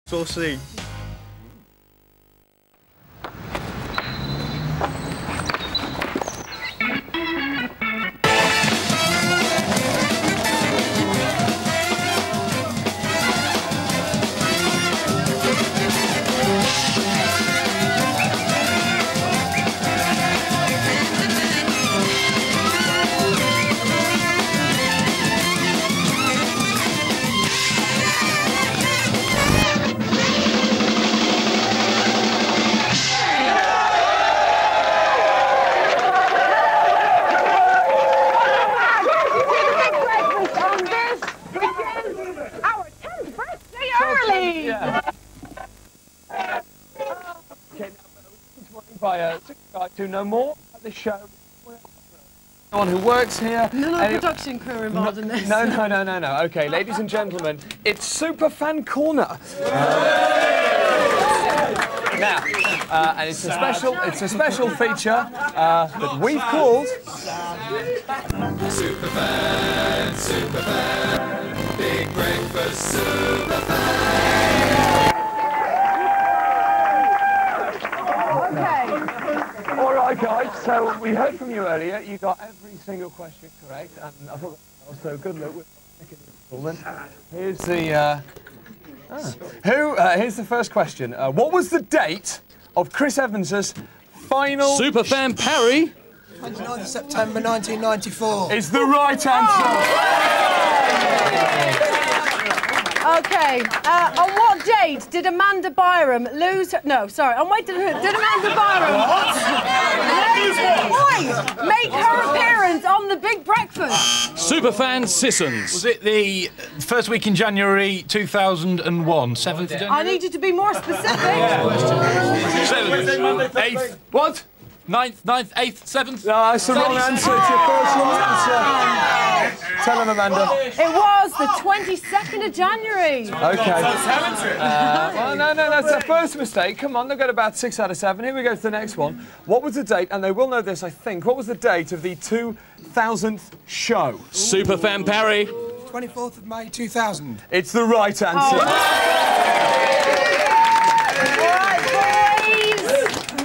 We'll see. To know more about the show. Anyone who works here. No production crew involved in this. No. Okay, ladies and gentlemen, it's Super Fan Corner. Now, and it's a special feature that we've called Super Fan, Big Breakfast Super Fan. All right, guys, so we heard from you earlier. You got every single question correct, and I thought that was so good. Look, here's the here's the first question. What was the date of Chris Evans's final Super Fan Parry? 29th of September 1994. Is the right answer. Okay, on what date did Amanda Byram lose her... No, sorry, on what did Amanda Byram... make her appearance on The Big Breakfast? Superfan Sissons. Was it the first week in January 2001? 7th of January? I need you to be more specific. 7th. 8th. What? 9th, 8th, 7th? No, that's the wrong answer. It's your first wrong answer. Tell him, Amanda. It was the 22nd of January. Okay. Well, no, that's the first mistake. Come on, they've got about 6 out of 7. Here we go to the next one. What was the date, and they will know this, I think, what was the date of the 2000th show? Superfan Parry. 24th of May 2000. It's the right answer.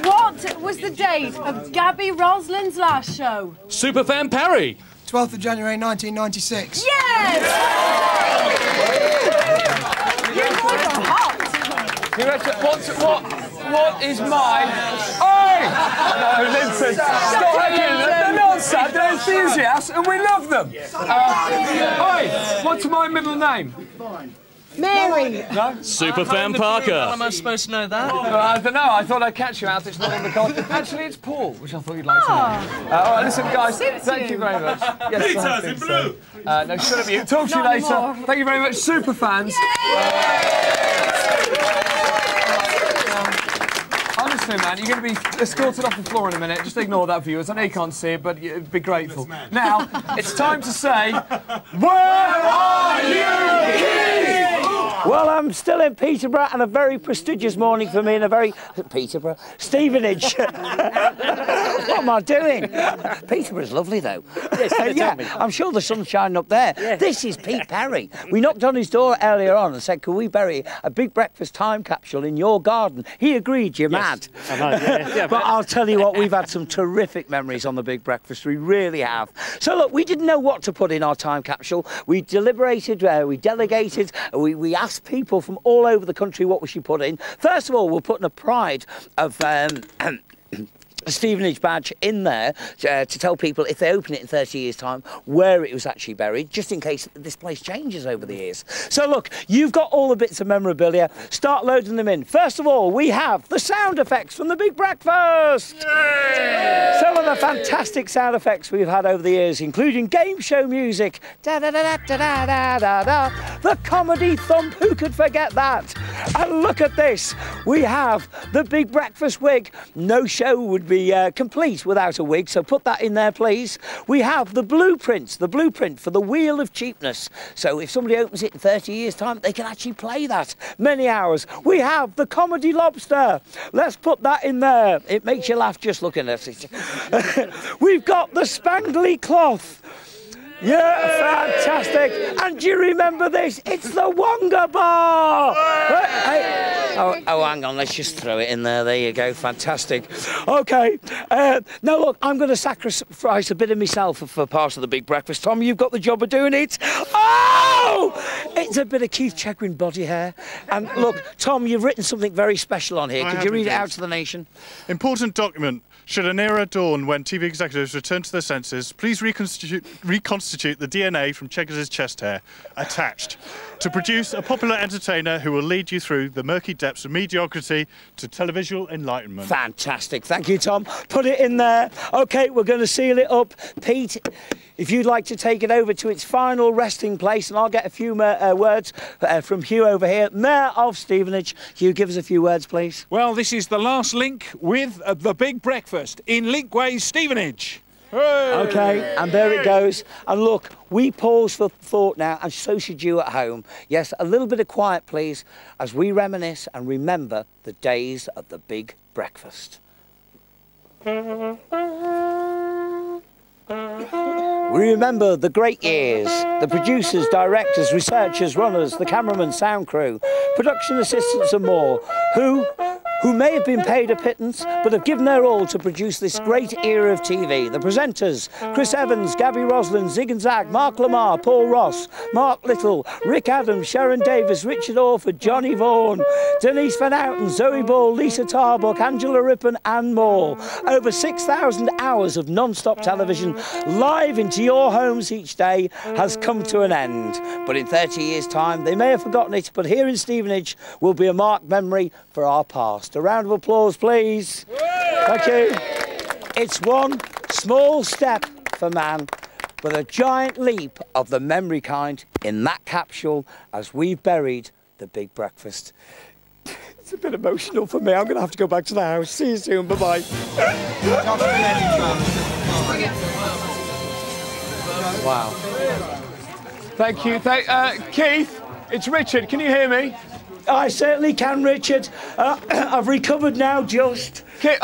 What was the date of Gabby Roslin's last show? Superfan Parry. 12th of January 1996. Yes! Your boys are hot. What is mine? Oi! No, Lindsay, stop hacking. They're not sad, they're enthusiasts, and we love them. Oi, what's my middle name? Mary. No? Superfan Parker. How am I supposed to know that? I don't know. I thought I'd catch you out. It's not on the card. Actually, it's Paul, which I thought you'd like to know. All right, listen, guys. Thank you very much. Yes, Peter's in blue. No, shut up, you. Talk to you later. Anymore. Thank you very much, super fans. Honestly, man, you're going to be escorted off the floor in a minute. Just ignore that, viewers. I know you can't see it, but you'd be grateful. Now, it's time to say, where are you, kids? Well, I'm still in Peterborough, and a very prestigious morning for me in a very... Peterborough? Stevenage. What am I doing? Peterborough's lovely, though. Yeah, I'm sure the sun's shining up there. Yeah. This is Pete Parry. We knocked on his door earlier on and said, could we bury a big breakfast time capsule in your garden? He agreed. You're mad. I know, yeah. But I'll tell you what, we've had some terrific memories on the Big Breakfast. We really have. So, look, we didn't know what to put in our time capsule. We deliberated, we delegated, we asked people from all over the country what we should put in. First of all, we're putting a pride of... a Stevenage badge in there to tell people if they open it in 30 years' time where it was actually buried, just in case this place changes over the years. So look, you've got all the bits of memorabilia. Start loading them in. First of all, we have the sound effects from the Big Breakfast. Yay! Some of the fantastic sound effects we've had over the years, including game show music, da da da da da da da da, the comedy thump. Who could forget that? And look at this. We have the Big Breakfast wig. No show would be complete without a wig, so put that in there, please. We have the blueprint for the Wheel of Cheapness. So if somebody opens it in 30 years' time, they can actually play that many hours. We have the Comedy Lobster. Let's put that in there. It makes you laugh just looking at it. We've got the Spangly Cloth. Yeah, fantastic. And do you remember this? It's the Wonga Bar. Hey, Oh, hang on, let's just throw it in there. There you go, fantastic. OK, now look, I'm going to sacrifice a bit of myself for part of the big breakfast. Tom, you've got the job of doing it. Oh! It's a bit of Keith Chegwin body hair. And look, Tom, you've written something very special on here. Could you read it out to the nation? Important document. Should an era dawn when TV executives return to their senses, please reconstitute the DNA from Cheggers' chest hair, attached, to produce a popular entertainer who will lead you through the murky depths of mediocrity to televisual enlightenment. Fantastic. Thank you, Tom. Put it in there. OK, we're going to seal it up. Pete, if you'd like to take it over to its final resting place, and I'll get a few words from Hugh over here, Mayor of Stevenage. Hugh, give us a few words, please. Well, this is the last link with the Big Breakfast in Linkways, Stevenage. Hey! OK, and there it goes. And look, we pause for thought now, and so should you at home. Yes, a little bit of quiet, please, as we reminisce and remember the days of the Big Breakfast. We remember the great years, the producers, directors, researchers, runners, the cameramen, sound crew, production assistants and more, who may have been paid a pittance, but have given their all to produce this great era of TV. The presenters, Chris Evans, Gabby Roslin, Zig and Zag, Mark Lamar, Paul Ross, Mark Little, Rick Adams, Sharon Davis, Richard Orford, Johnny Vaughan, Denise Van Houten, Zoe Ball, Lisa Tarbuck, Angela Rippon and more. Over 6,000 hours of non-stop television live into your homes each day has come to an end. But in 30 years' time, they may have forgotten it, but here in Stevenage will be a marked memory for our past. A round of applause, please. Thank you. It's one small step for man, but a giant leap of the memory kind in that capsule as we've buried the Big Breakfast. It's a bit emotional for me. I'm going to have to go back to the house. See you soon. Bye-bye. Wow. Thank you. Keith, it's Richard. Can you hear me? I certainly can, Richard. I've recovered now, just. Keith,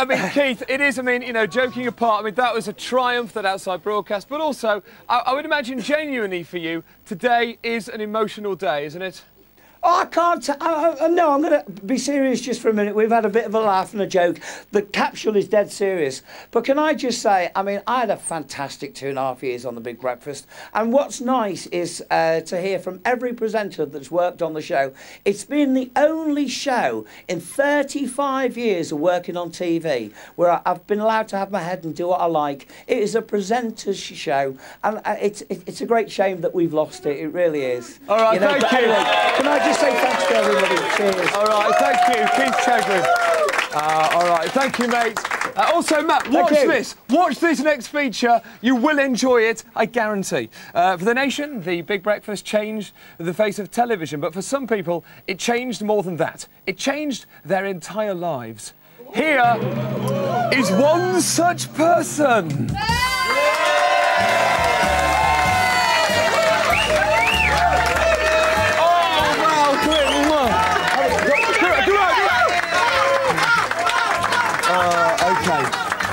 it is, you know, joking apart, that was a triumph, that outside broadcast, but also, I would imagine genuinely for you, today is an emotional day, isn't it? Oh, I can't. No, I'm going to be serious just for a minute. We've had a bit of a laugh and a joke. The capsule is dead serious. But can I just say, I had a fantastic 2.5 years on The Big Breakfast. And what's nice is to hear from every presenter that's worked on the show. It's been the only show in 35 years of working on TV where I've been allowed to have my head and do what I like. It is a presenter's show. And it's a great shame that we've lost it. It really is. All right, thank you. Anyway, can I just say thanks to everybody? Cheers. All right, thank you, Keith Chegwin. All right, thank you, mate. Also, Matt, watch this. Watch this next feature. You will enjoy it, I guarantee. For the nation, the Big Breakfast changed the face of television, but for some people, it changed more than that. It changed their entire lives. Here is one such person.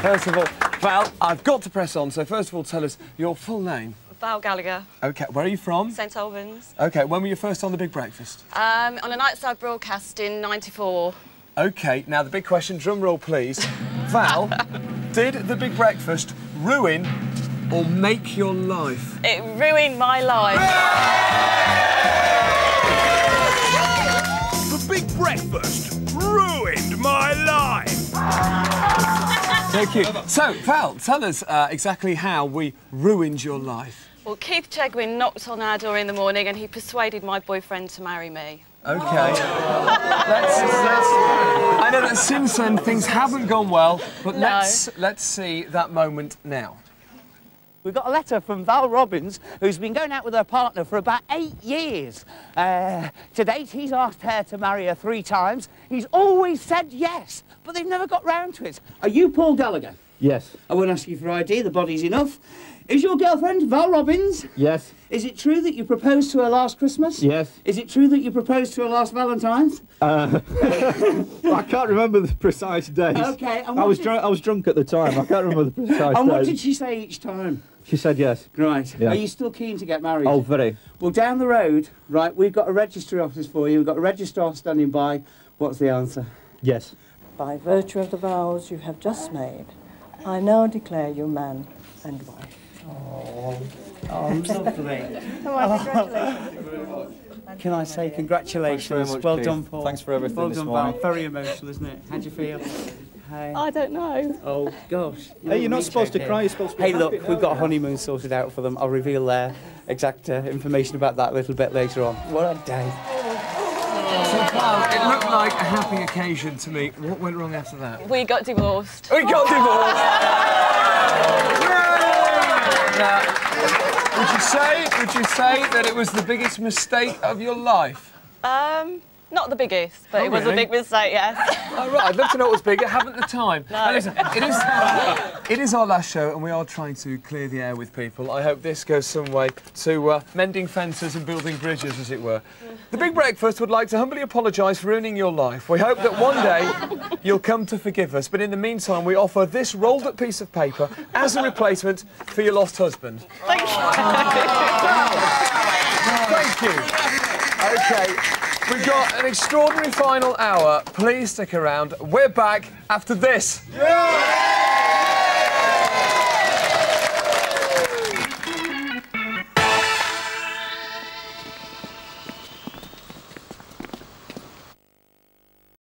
First of all, Val, I've got to press on, so first of all, tell us your full name. Val Gallagher. OK, where are you from? St Albans. OK, when were you first on The Big Breakfast? On a nightside broadcast in '94. OK, now the big question, drum roll please. Val, did The Big Breakfast ruin or make your life? It ruined my life. The Big Breakfast ruined my life. Thank you. So, Val, tell us exactly how we ruined your life. Well, Keith Chegwin knocked on our door in the morning and he persuaded my boyfriend to marry me. OK. I know that since then things haven't gone well, but let's see that moment now. We've got a letter from Val Robbins, who's been going out with her partner for about 8 years. To date, he's asked her to marry her 3 times. He's always said yes, but they've never got round to it. Are you Paul Gallagher? Yes. I won't ask you for ID, the body's enough. Is your girlfriend Val Robbins? Yes. Is it true that you proposed to her last Christmas? Yes. Is it true that you proposed to her last Valentine's? I can't remember the precise days. OK. I was drunk at the time. I can't remember the precise days. And what did she say each time? She said yes. Right. Yeah. Are you still keen to get married? Oh, very. Well, down the road, right, we've got a registry office for you. We've got a registrar standing by. What's the answer? Yes. By virtue of the vows you have just made, I now declare you man and wife. Oh, lovely. Congratulations. Can I say congratulations? Thanks very much, well Keith. done, Paul. Thanks for everything well this done, morning. Val. Very emotional, isn't it? How'd you feel? Hey. I don't know. Oh, gosh. Hey, you're not supposed to cry, you're supposed to be Hey, happy. look, we've got a honeymoon sorted out for them. I'll reveal their exact information about that a little bit later on. What a day. So, Val, it looked like a happy occasion to me. What went wrong after that? We got divorced. We got divorced! Now, would you say that it was the biggest mistake of your life? Not the biggest, but Oh, it was really? a big mistake, yes. Oh, right, I'd love to know what was big. I haven't the time. No. Now, listen, it is our last show, and we are trying to clear the air with people. I hope this goes some way to mending fences and building bridges, as it were. The Big Breakfast would like to humbly apologise for ruining your life. We hope that one day you'll come to forgive us, but in the meantime, we offer this rolled-up piece of paper as a replacement for your lost husband. Thank you. Thank you. OK, we've got an extraordinary final hour. Please stick around. We're back after this.